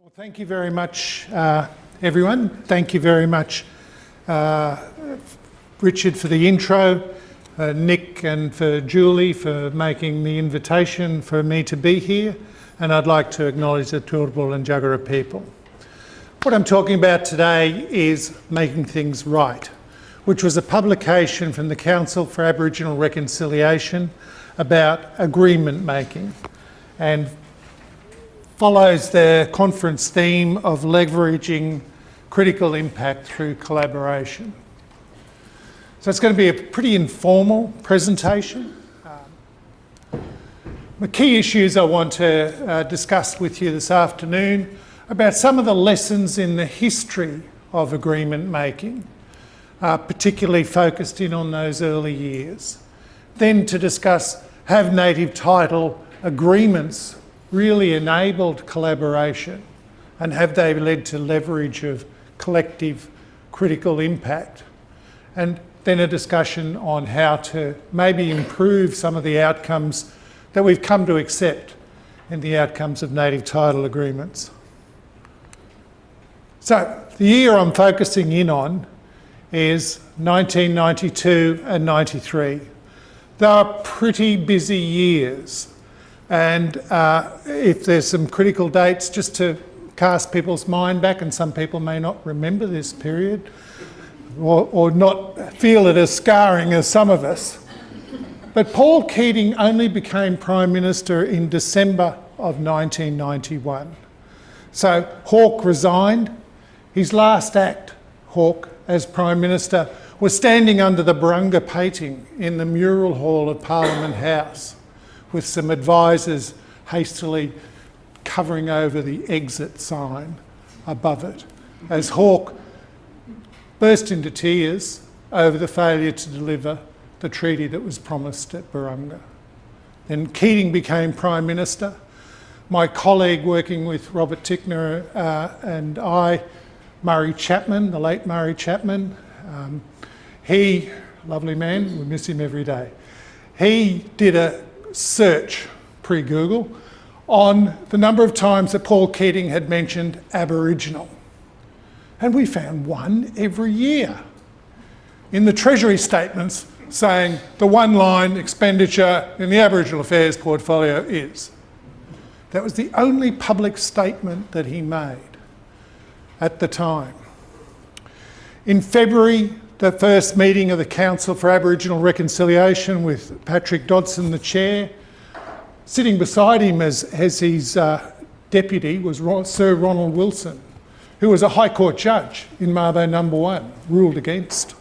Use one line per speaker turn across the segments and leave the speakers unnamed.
Well, thank you very much, everyone. Thank you very much, Richard, for the intro, Nick and for Julie for making the invitation for me to be here, and I'd like to acknowledge the Turrbal and Jagera people. What I'm talking about today is Making Things Right, which was a publication from the Council for Aboriginal Reconciliation about agreement making, and follows the conference theme of leveraging critical impact through collaboration. So it's going to be a pretty informal presentation. The key issues I want to discuss with you this afternoon about some of the lessons in the history of agreement making, particularly focused in on those early years. Then to discuss, have native title agreements really enabled collaboration, and have they led to leverage of collective critical impact? And then a discussion on how to maybe improve some of the outcomes that we've come to accept in the outcomes of native title agreements. So the year I'm focusing in on is 1992 and 93. They are pretty busy years. And if there's some critical dates, just to cast people's mind back, and some people may not remember this period or not feel it as scarring as some of us. But Paul Keating only became Prime Minister in December of 1991. So Hawke resigned. His last act, Hawke, as Prime Minister, was standing under the Barunga painting in the mural hall of Parliament House, with some advisors hastily covering over the exit sign above it, as Hawke burst into tears over the failure to deliver the treaty that was promised at Barunga. Then Keating became Prime Minister. My colleague working with Robert Tickner and I, Murray Chapman, the late Murray Chapman, he, lovely man, we miss him every day, he did a search pre-Google on the number of times that Paul Keating had mentioned Aboriginal. And we found one every year in the Treasury statements saying the one-line expenditure in the Aboriginal Affairs portfolio is. That was the only public statement that he made at the time. In February, the first meeting of the Council for Aboriginal Reconciliation with Patrick Dodson, the chair. Sitting beside him as his deputy was Sir Ronald Wilson, who was a High Court judge in Mabo No. 1, ruled against.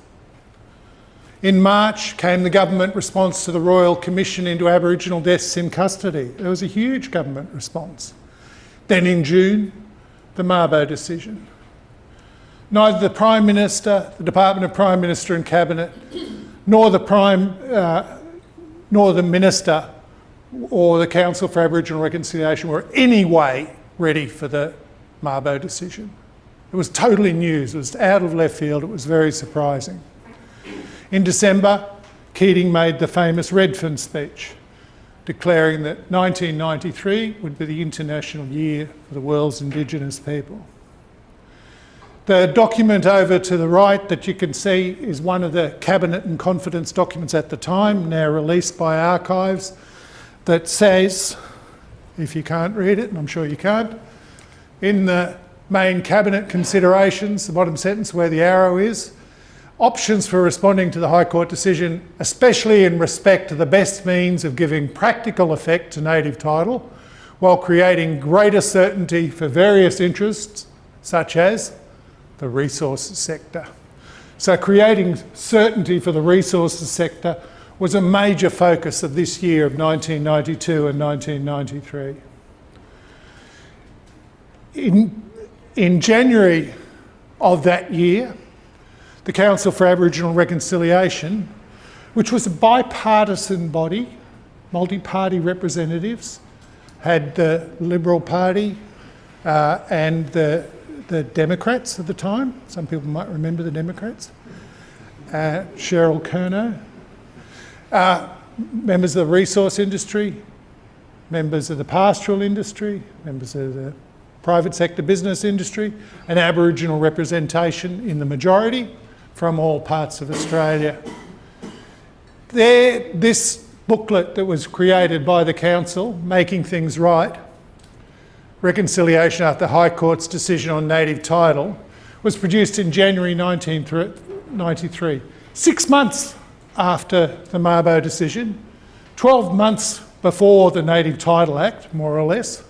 In March came the government response to the Royal Commission into Aboriginal deaths in custody. There was a huge government response. Then in June, the Mabo decision. Neither the Prime Minister, the Department of Prime Minister and Cabinet, nor the Minister or the Council for Aboriginal Reconciliation were any way ready for the Mabo decision. It was totally news. It was out of left field. It was very surprising. In December, Keating made the famous Redfern speech, declaring that 1993 would be the International Year for the World's Indigenous People. The document over to the right that you can see is one of the Cabinet and confidence documents at the time, now released by Archives, that says, if you can't read it, and I'm sure you can't, in the main Cabinet considerations, the bottom sentence where the arrow is, options for responding to the High Court decision, especially in respect to the best means of giving practical effect to native title, while creating greater certainty for various interests, such as the resources sector. So creating certainty for the resources sector was a major focus of this year of 1992 and 1993. In January of that year, the Council for Aboriginal Reconciliation, which was a bipartisan body, multi-party representatives, had the Liberal Party and the Democrats at the time. Some people might remember the Democrats. Cheryl Kerno. Members of the resource industry, members of the pastoral industry, members of the private sector business industry, and Aboriginal representation in the majority from all parts of Australia. This booklet that was created by the Council, Making Things Right, Reconciliation After the High Court's Decision on Native Title, was produced in January 1993, 6 months after the Mabo decision, 12 months before the Native Title Act, more or less,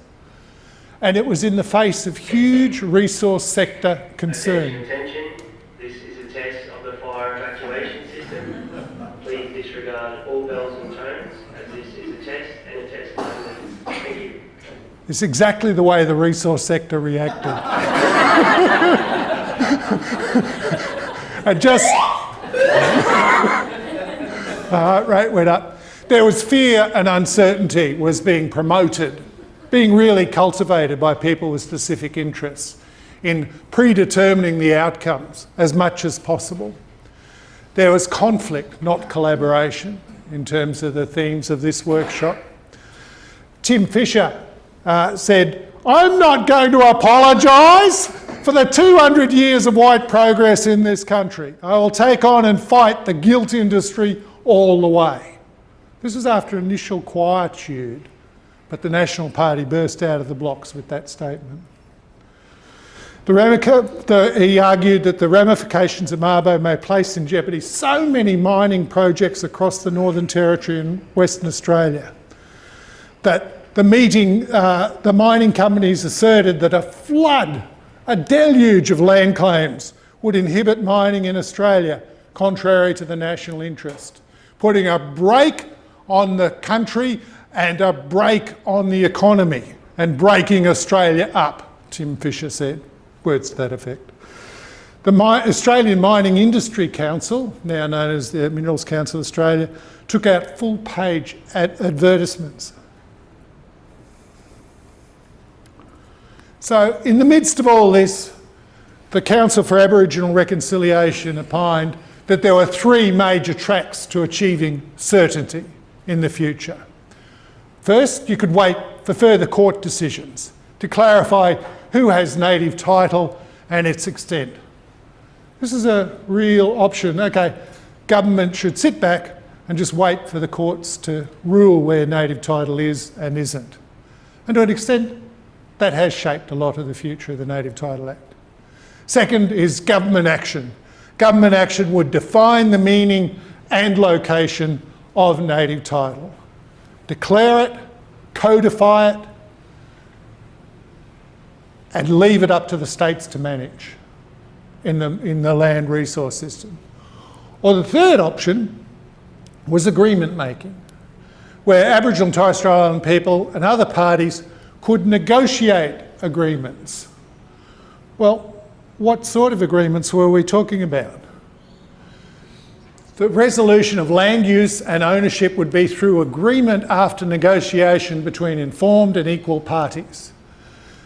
and it was in the face of huge resource sector concern.
Attention, this is a test of the fire evacuation system. Please disregard all bells and tones, as this is a test and a test only. Thank you.
It's exactly the way the resource sector reacted. And just... the heart rate went up. There was fear and uncertainty was being promoted, being really cultivated by people with specific interests in predetermining the outcomes as much as possible. There was conflict, not collaboration, in terms of the themes of this workshop. Tim Fischer said, "I'm not going to apologise for the 200 years of white progress in this country. I will take on and fight the guilt industry all the way." This was after initial quietude, but the National Party burst out of the blocks with that statement. He argued that the ramifications of Mabo may place in jeopardy so many mining projects across the Northern Territory and Western Australia that the mining companies asserted that a flood, a deluge of land claims would inhibit mining in Australia, contrary to the national interest, putting a brake on the country and a brake on the economy and breaking Australia up, Tim Fischer said. Words to that effect. The Australian Mining Industry Council, now known as the Minerals Council of Australia, took out full-page advertisements. So in the midst of all this, the Council for Aboriginal Reconciliation opined that there were 3 major tracks to achieving certainty in the future. First, you could wait for further court decisions to clarify who has native title and its extent. This is a real option. Okay, government should sit back and just wait for the courts to rule where native title is and isn't. And to an extent, that has shaped a lot of the future of the Native Title Act. Second is government action. Government action would define the meaning and location of native title. Declare it, codify it, and leave it up to the states to manage in the land resource system. Or the third option was agreement making, where Aboriginal and Torres Strait Island people and other parties could negotiate agreements. Well, what sort of agreements were we talking about? The resolution of land use and ownership would be through agreement after negotiation between informed and equal parties.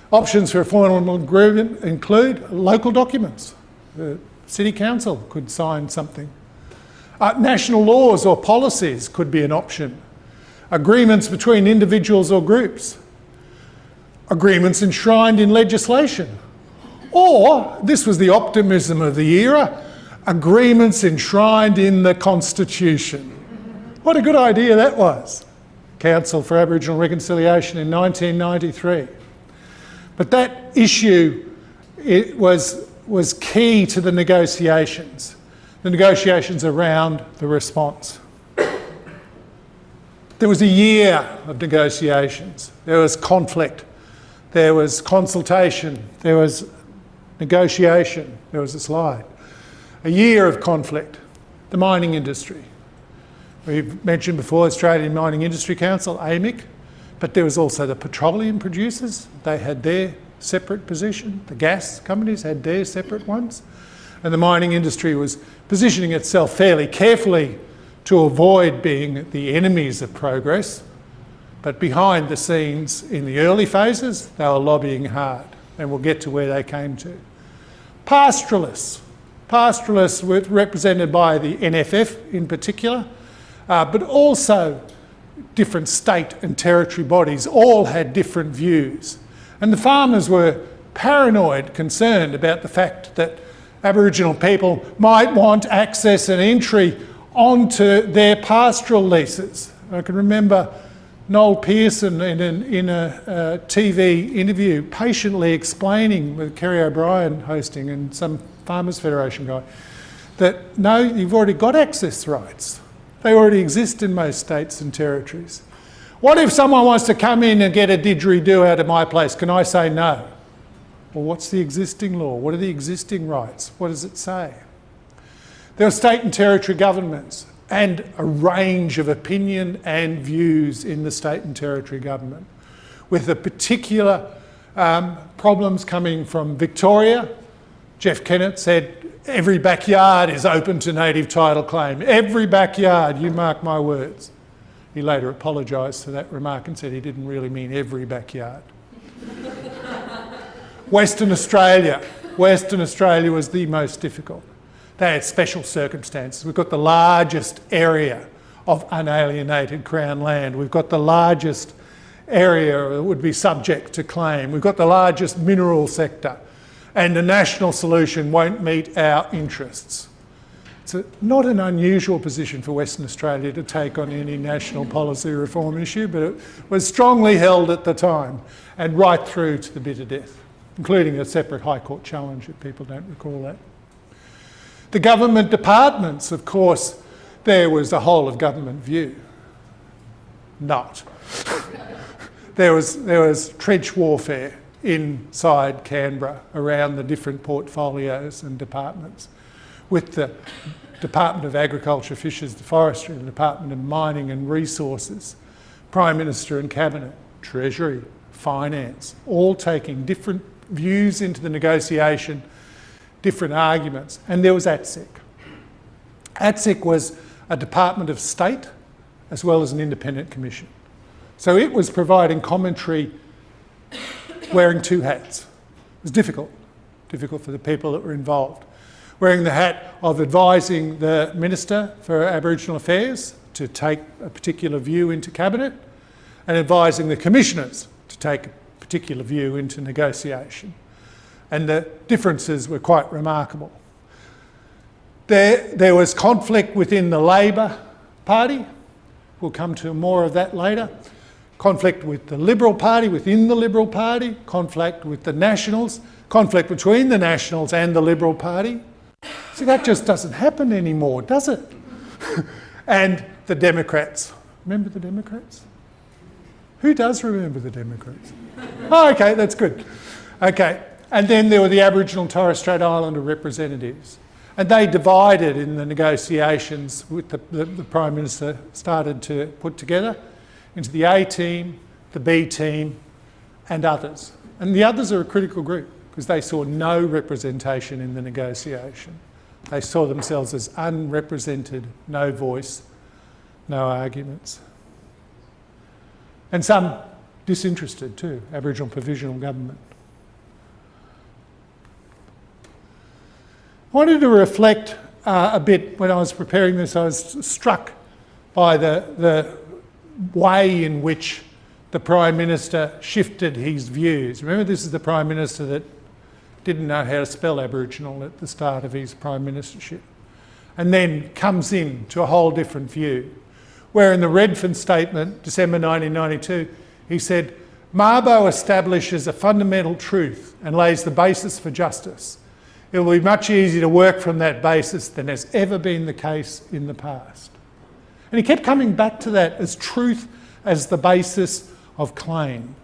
Options for a formal agreement include local documents. The City Council could sign something. National laws or policies could be an option. Agreements between individuals or groups. Agreements enshrined in legislation. Or, this was the optimism of the era, agreements enshrined in the Constitution. What a good idea that was. Council for Aboriginal Reconciliation in 1993. But that issue was key to the negotiations around the response. There was a year of negotiations. There was conflict. There was consultation. There was negotiation. There was a slide. A year of conflict. The mining industry. We've mentioned before Australian Mining Industry Council, AMIC, but there was also the petroleum producers. They had their separate position. The gas companies had their separate ones. And the mining industry was positioning itself fairly carefully to avoid being the enemies of progress. But behind the scenes, in the early phases, they were lobbying hard. And we'll get to where they came to. Pastoralists. Pastoralists were represented by the NFF in particular, but also different state and territory bodies all had different views. And the farmers were paranoid, concerned about the fact that Aboriginal people might want access and entry onto their pastoral leases. I can remember Noel Pearson in a TV interview patiently explaining, with Kerry O'Brien hosting and some Farmers Federation guy, that no, you've already got access rights. They already exist in most states and territories. What if someone wants to come in and get a didgeridoo out of my place? Can I say no? Well, what's the existing law? What are the existing rights? What does it say? There are state and territory governments and a range of opinion and views in the state and territory government, with the particular problems coming from Victoria. Jeff Kennett said every backyard is open to native title claim. Every backyard, you mark my words. He later apologised for that remark and said he didn't really mean every backyard. Western Australia was the most difficult. They had special circumstances. We've got the largest area of unalienated Crown land. We've got the largest area that would be subject to claim. We've got the largest mineral sector. And the national solution won't meet our interests. It's not an unusual position for Western Australia to take on any national policy reform issue, but it was strongly held at the time and right through to the bitter death, including a separate High Court challenge, if people don't recall that. The government departments, of course, there was a whole of government view. Not. There was trench warfare inside Canberra around the different portfolios and departments, with the Department of Agriculture, Fisheries and Forestry, the Department of Mining and Resources, Prime Minister and Cabinet, Treasury, Finance, all taking different views into the negotiation, different arguments. And there was ATSEC. ATSEC was a Department of State as well as an independent commission. So it was providing commentary wearing two hats. It was difficult for the people that were involved. Wearing the hat of advising the Minister for Aboriginal Affairs to take a particular view into Cabinet, and advising the Commissioners to take a particular view into negotiation. And the differences were quite remarkable. There was conflict within the Labor Party. We'll come to more of that later. Conflict with the Liberal Party, within the Liberal Party, conflict with the Nationals, conflict between the Nationals and the Liberal Party. See, that just doesn't happen anymore, does it? And the Democrats. Remember the Democrats? Who does remember the Democrats? Oh, okay, that's good. Okay, and then there were the Aboriginal and Torres Strait Islander representatives. And they divided in the negotiations with the Prime Minister started to put together into the A team, the B team, and others. And the others are a critical group because they saw no representation in the negotiation. They saw themselves as unrepresented, no voice, no arguments. And some disinterested too, Aboriginal Provisional Government. I wanted to reflect a bit when I was preparing this. I was struck by the way in which the Prime Minister shifted his views. Remember, this is the Prime Minister that didn't know how to spell Aboriginal at the start of his Prime Ministership, and then comes in to a whole different view. Where in the Redfern Statement, December 1992, he said, "Mabo establishes a fundamental truth and lays the basis for justice. It will be much easier to work from that basis than has ever been the case in the past." And he kept coming back to that as truth as the basis of claim,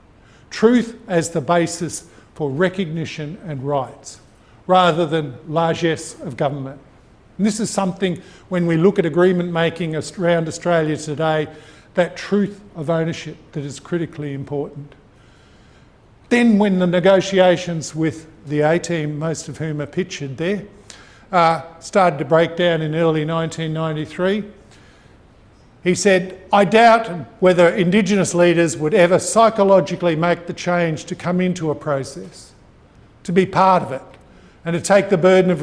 truth as the basis for recognition and rights, rather than largesse of government. And this is something, when we look at agreement making around Australia today, that truth of ownership that is critically important. Then when the negotiations with the A-team, most of whom are pictured there, started to break down in early 1993, he said, "I doubt whether Indigenous leaders would ever psychologically make the change to come into a process, to be part of it, and to take the burden of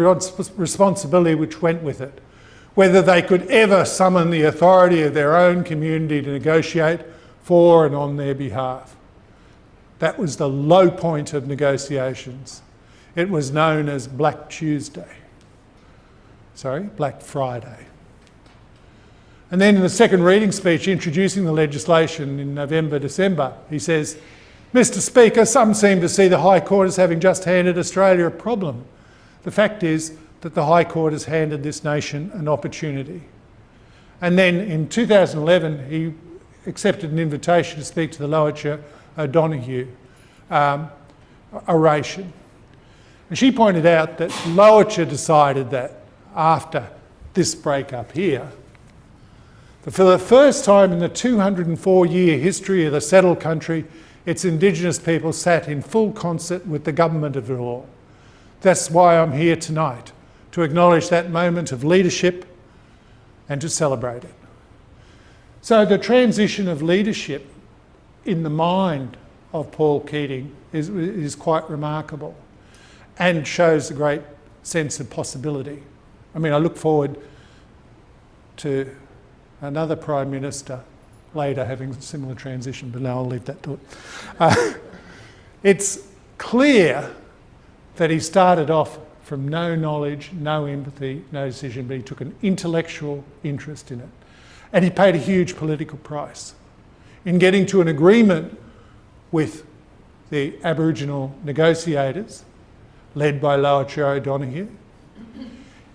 responsibility which went with it, whether they could ever summon the authority of their own community to negotiate for and on their behalf." That was the low point of negotiations. It was known as Black Friday. And then in the second reading speech introducing the legislation in November, December, he says, "Mr. Speaker, some seem to see the High Court as having just handed Australia a problem. The fact is that the High Court has handed this nation an opportunity." And then in 2011, he accepted an invitation to speak to the Lowacher O'Donoghue oration. And she pointed out that Lowacher decided that after this breakup here, that for the first time in the 204-year history of the settled country, its Indigenous people sat in full concert with the government of it all. That's why I'm here tonight, to acknowledge that moment of leadership and to celebrate it. So the transition of leadership in the mind of Paul Keating is quite remarkable and shows a great sense of possibility. I mean, I look forward to another Prime Minister later having a similar transition, but now I'll leave that to it. It's clear that he started off from no knowledge, no empathy, no decision, but he took an intellectual interest in it. And he paid a huge political price in getting to an agreement with the Aboriginal negotiators, led by Lowacher O'Donoghue.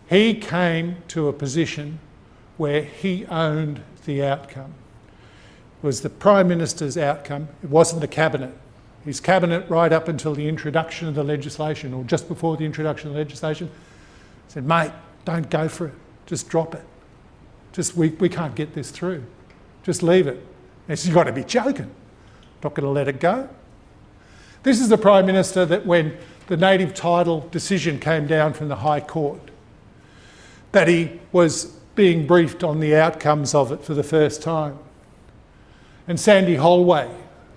He came to a position where he owned the outcome. It was the Prime Minister's outcome, it wasn't the Cabinet. His Cabinet, right up until the introduction of the legislation, or just before the introduction of the legislation, said, "Mate, don't go for it, just drop it. We can't get this through. Just leave it." He said, "You've got to be joking. Not going to let it go." This is the Prime Minister that when the native title decision came down from the High Court, that he was being briefed on the outcomes of it for the first time. And Sandy Holway,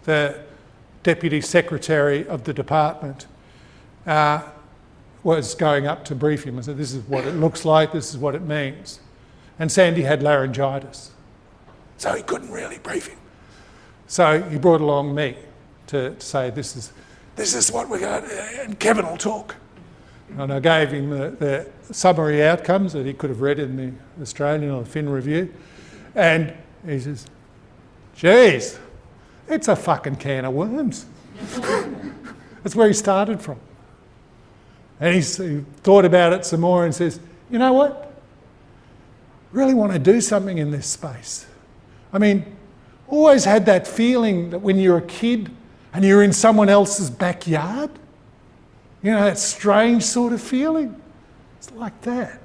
the Deputy Secretary of the department, was going up to brief him and said, "This is what it looks like, this is what it means." And Sandy had laryngitis, so he couldn't really brief him. So he brought along me to say, this is what we're going to, and Kevin will talk. And I gave him the summary outcomes that he could have read in the Australian or the Fin Review. And he says, "Geez, it's a fucking can of worms." That's where he started from. And he thought about it some more and says, "You know what? Really want to do something in this space." I mean, always had that feeling that when you're a kid and you're in someone else's backyard, you know, that strange sort of feeling. It's like that.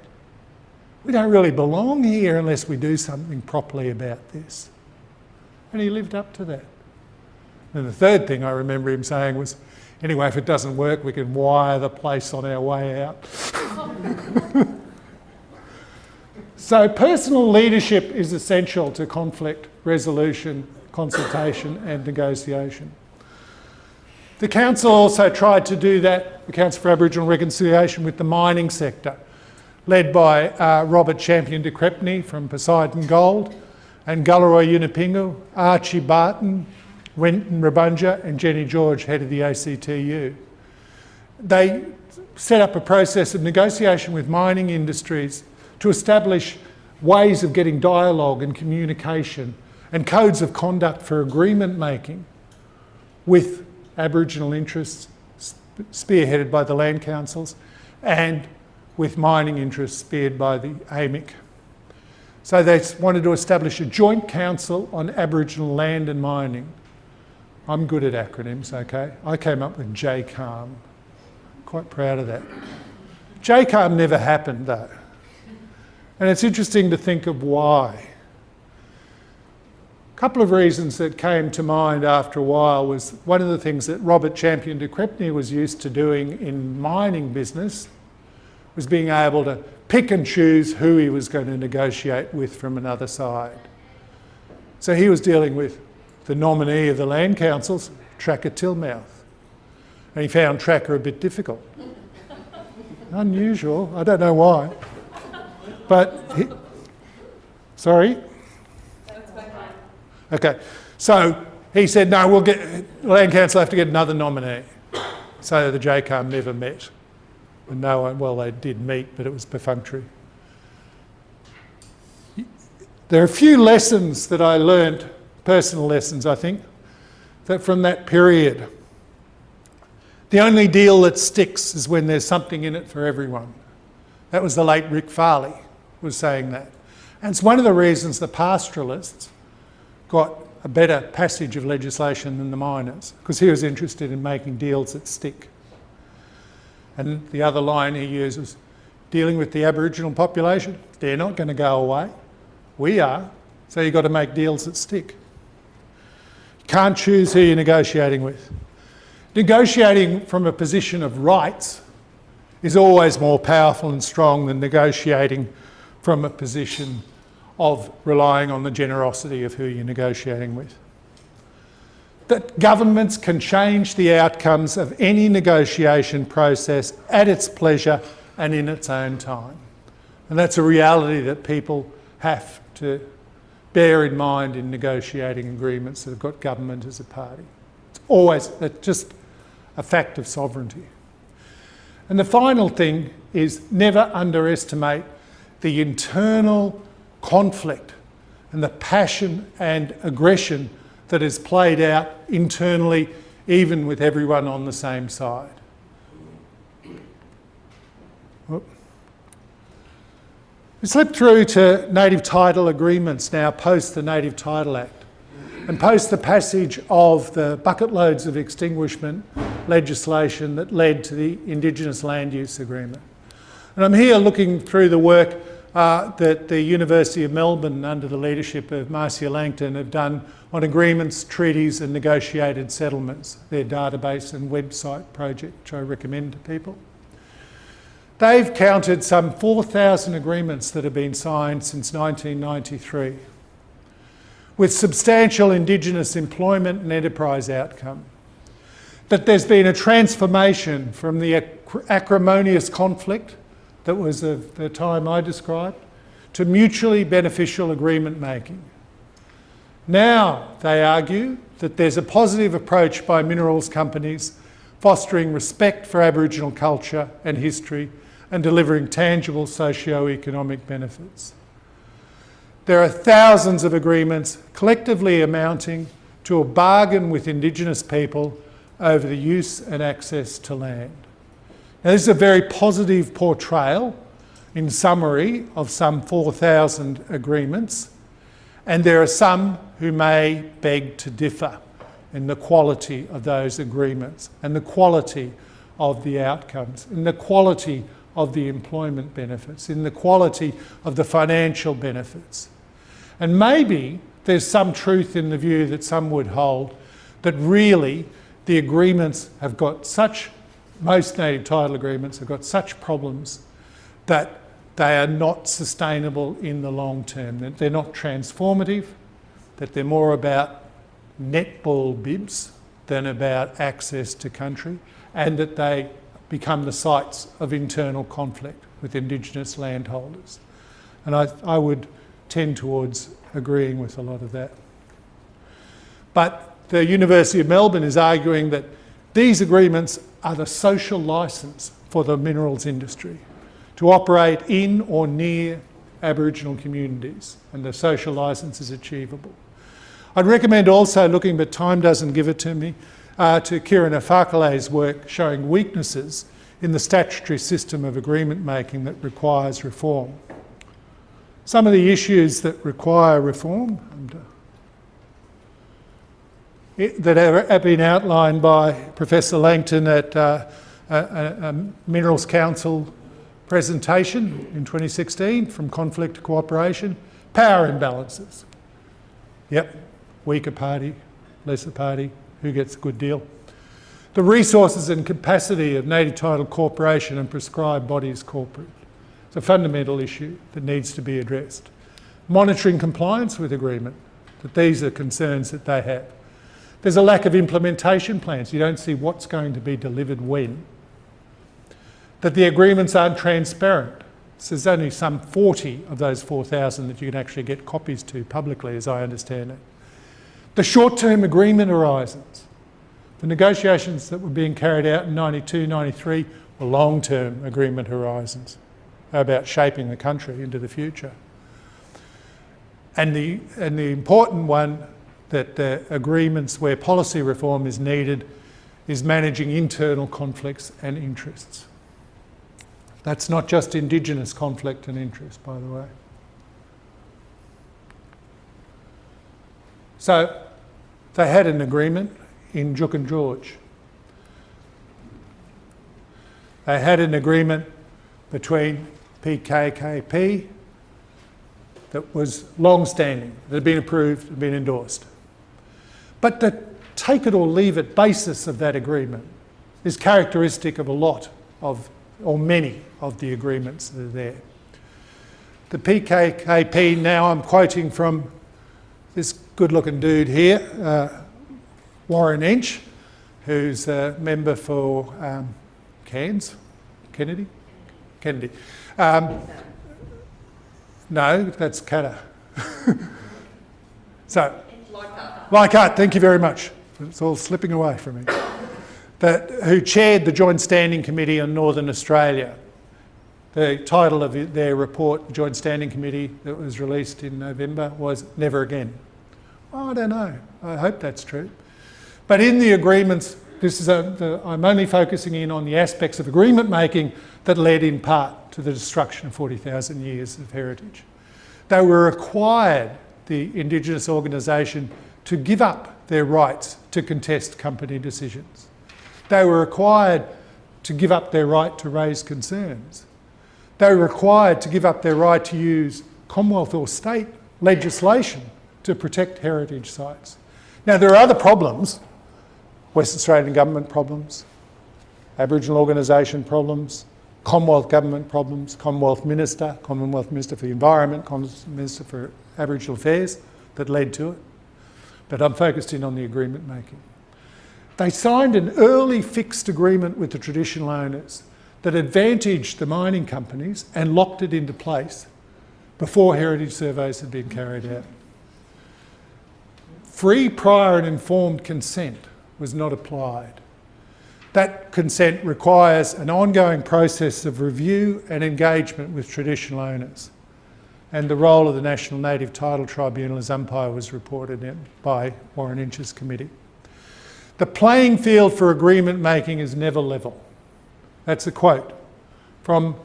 We don't really belong here unless we do something properly about this. And he lived up to that. And the third thing I remember him saying was, "Anyway, if it doesn't work, we can wire the place on our way out." So personal leadership is essential to conflict resolution, consultation and negotiation. The Council also tried to do that, the Council for Aboriginal Reconciliation, with the mining sector, led by Robert Champion de Crepney from Poseidon Gold, and Gulleroy Yunupingu, Archie Barton, Wenton Rabunja and Jenny George, head of the ACTU. They set up a process of negotiation with mining industries to establish ways of getting dialogue and communication and codes of conduct for agreement making with Aboriginal interests, spearheaded by the land councils, and with mining interests spearheaded by the AMIC. So they wanted to establish a joint council on Aboriginal land and mining. I'm good at acronyms, okay? I came up with JCALM. Quite proud of that. JCALM never happened though. And it's interesting to think of why. A couple of reasons that came to mind after a while was one of the things that Robert Champion de Crepney was used to doing in mining business was being able to pick and choose who he was going to negotiate with from another side. So he was dealing with the nominee of the land councils, Tracker Tillmouth. And he found Tracker a bit difficult. Unusual, I don't know why. Sorry? Okay, so he said, no, Land Council have to get another nominee. So the JCAM never met. And no one, well, they did meet, but it was perfunctory. There are a few lessons that I learned, personal lessons, I think, that from that period. The only deal that sticks is when there's something in it for everyone. That was the late Rick Farley was saying that. And it's one of the reasons the pastoralists got a better passage of legislation than the miners, because he was interested in making deals that stick. And the other line he used was, dealing with the Aboriginal population, they're not going to go away. We are. So you've got to make deals that stick. You can't choose who you're negotiating with. Negotiating from a position of rights is always more powerful and strong than negotiating from a position of relying on the generosity of who you're negotiating with. That governments can change the outcomes of any negotiation process at its pleasure and in its own time. And that's a reality that people have to bear in mind in negotiating agreements that have got government as a party. It's always just a fact of sovereignty. And the final thing is never underestimate the internal conflict and the passion and aggression that is played out internally, even with everyone on the same side. We slip through to native title agreements now, post the Native Title Act, and post the passage of the bucket loads of extinguishment legislation that led to the Indigenous Land Use Agreement. And I'm here looking through the work that the University of Melbourne, under the leadership of Marcia Langton, have done on agreements, treaties and negotiated settlements, their database and website project, which I recommend to people. They've counted some 4,000 agreements that have been signed since 1993, with substantial Indigenous employment and enterprise outcome. That there's been a transformation from the acrimonious conflict that was of the time I described to mutually beneficial agreement making. Now they argue that there's a positive approach by minerals companies fostering respect for Aboriginal culture and history and delivering tangible socio-economic benefits. There are thousands of agreements collectively amounting to a bargain with Indigenous people over the use and access to land. Now, this is a very positive portrayal, in summary, of some 4,000 agreements, and there are some who may beg to differ in the quality of those agreements and the quality of the outcomes and the quality of the employment benefits, in the quality of the financial benefits. And maybe there's some truth in the view that some would hold that really the agreements have got most native title agreements have got such problems that they are not sustainable in the long term, that they're not transformative, that they're more about netball bibs than about access to country, and that they become the sites of internal conflict with Indigenous landholders. And I would tend towards agreeing with a lot of that. But the University of Melbourne is arguing that these agreements are the social licence for the minerals industry to operate in or near Aboriginal communities, and the social licence is achievable. I'd recommend also looking, but time doesn't give it to me, to Kieran Afakale's work showing weaknesses in the statutory system of agreement making that requires reform. Some of the issues that require reform that have been outlined by Professor Langton at a Minerals Council presentation in 2016, From Conflict to Cooperation. Power imbalances. Yep, weaker party, lesser party, who gets a good deal? The resources and capacity of native title corporation and prescribed bodies corporate. It's a fundamental issue that needs to be addressed. Monitoring compliance with agreement, that these are concerns that they have. There's a lack of implementation plans. You don't see what's going to be delivered when. That the agreements aren't transparent. So there's only some 40 of those 4,000 that you can actually get copies to publicly, as I understand it. The short-term agreement horizons. The negotiations that were being carried out in 92, 93 were long-term agreement horizons about shaping the country into the future. And the important one, that the agreements where policy reform is needed, is managing internal conflicts and interests. That's not just Indigenous conflict and interest, by the way. So they had an agreement in Duke and George. They had an agreement between PKKP that was long-standing, that had been approved, had been endorsed. But the take it or leave it basis of that agreement is characteristic of a lot of, or many of the agreements that are there. The PKKP, now I'm quoting from this good-looking dude here, Warren Inch, who's a member for Kennedy? No, that's Katter. So, Leichhardt, thank you very much. It's all slipping away from me. Who chaired the Joint Standing Committee on Northern Australia. The title of their report, the Joint Standing Committee, that was released in November, was Never Again. Well, I don't know. I hope that's true. But in the agreements, I'm only focusing in on the aspects of agreement making that led in part to the destruction of 40,000 years of heritage. They were required, the Indigenous organisation, to give up their rights to contest company decisions. They were required to give up their right to raise concerns. They were required to give up their right to use Commonwealth or state legislation to protect heritage sites. Now, there are other problems, West Australian government problems, Aboriginal organisation problems, Commonwealth government problems, Commonwealth Minister for the Environment, Commonwealth Minister for Aboriginal Affairs, that led to it. But I'm focused in on the agreement making. They signed an early fixed agreement with the traditional owners that advantaged the mining companies and locked it into place before heritage surveys had been carried out. Free, prior and informed consent was not applied. That consent requires an ongoing process of review and engagement with traditional owners. And the role of the National Native Title Tribunal as umpire was reported in by Warren Inch's committee. The playing field for agreement making is never level. That's a quote from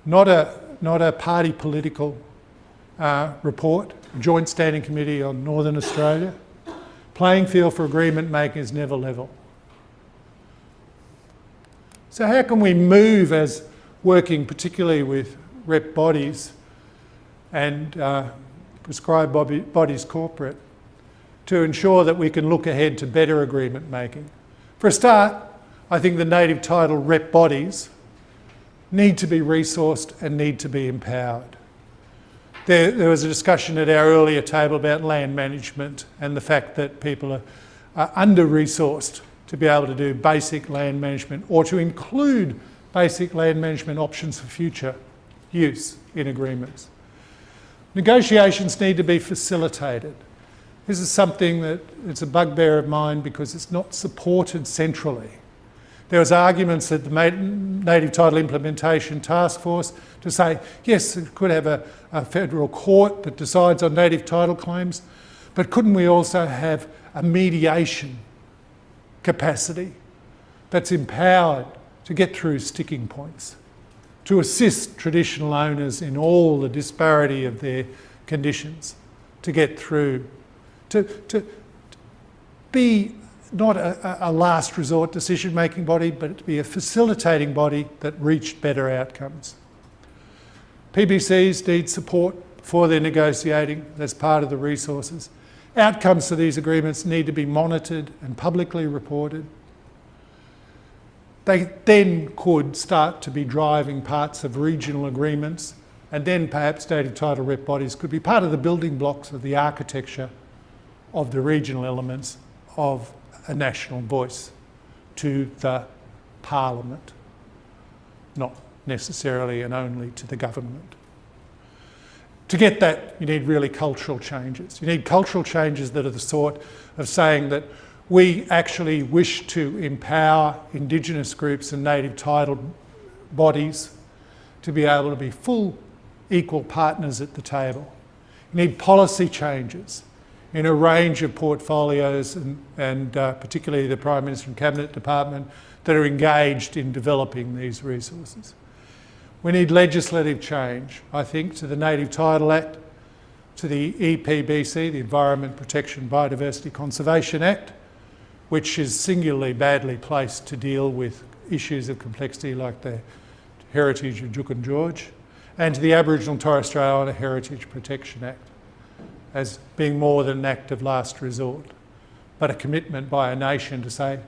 not a party political report, Joint Standing Committee on Northern Australia. Playing field for agreement making is never level. So how can we move as working particularly with rep bodies and prescribed bodies corporate to ensure that we can look ahead to better agreement making? For a start, I think the native title rep bodies need to be resourced and need to be empowered. There was a discussion at our earlier table about land management and the fact that people are under-resourced to be able to do basic land management or to include basic land management options for future use in agreements. Negotiations need to be facilitated. This is something that it's a bugbear of mine because it's not supported centrally. There was arguments at the Native Title Implementation Task Force to say, yes, it could have a federal court that decides on native title claims, but couldn't we also have a mediation capacity that's empowered to get through sticking points, to assist traditional owners in all the disparity of their conditions, to get through, to be not a last resort decision-making body, but to be a facilitating body that reached better outcomes. PBCs need support before they're negotiating. That's part of the resources. Outcomes to these agreements need to be monitored and publicly reported. They then could start to be driving parts of regional agreements, and then perhaps native title rep bodies could be part of the building blocks of the architecture of the regional elements of a national voice to the Parliament, not necessarily and only to the government. To get that, you need really cultural changes. You need cultural changes that are the sort of saying that we actually wish to empower Indigenous groups and native title bodies to be able to be full, equal partners at the table. You need policy changes in a range of portfolios and particularly the Prime Minister and Cabinet Department that are engaged in developing these resources. We need legislative change, I think, to the Native Title Act, to the EPBC, the Environment Protection Biodiversity Conservation Act, which is singularly badly placed to deal with issues of complexity like the heritage of Duke and George, and to the Aboriginal and Torres Strait Islander Heritage Protection Act as being more than an act of last resort, but a commitment by a nation to say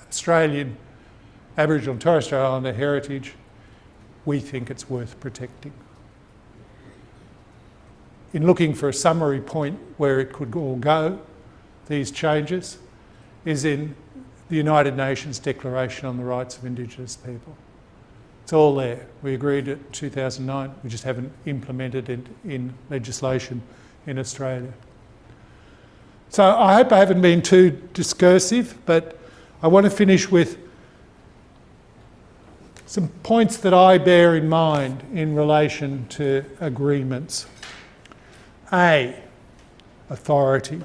Australian Aboriginal and Torres Strait Islander heritage, we think it's worth protecting. In looking for a summary point where it could all go, these changes, is in the United Nations Declaration on the Rights of Indigenous People. It's all there. We agreed it 2009, we just haven't implemented it in legislation in Australia. So I hope I haven't been too discursive, but I want to finish with some points that I bear in mind in relation to agreements. A, authority.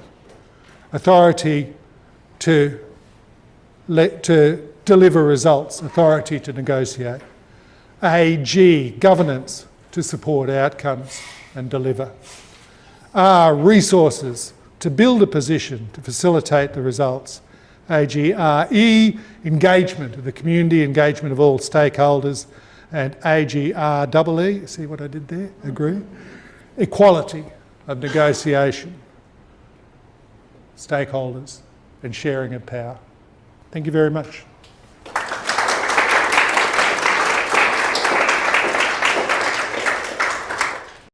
Authority to deliver results, authority to negotiate. G, governance, to support outcomes and deliver. R, resources, to build a position to facilitate the results. AGRE, engagement of the community, engagement of all stakeholders. And AGREE, see what I did there? Agree? Equality of negotiation, stakeholders and sharing of power. Thank you very much.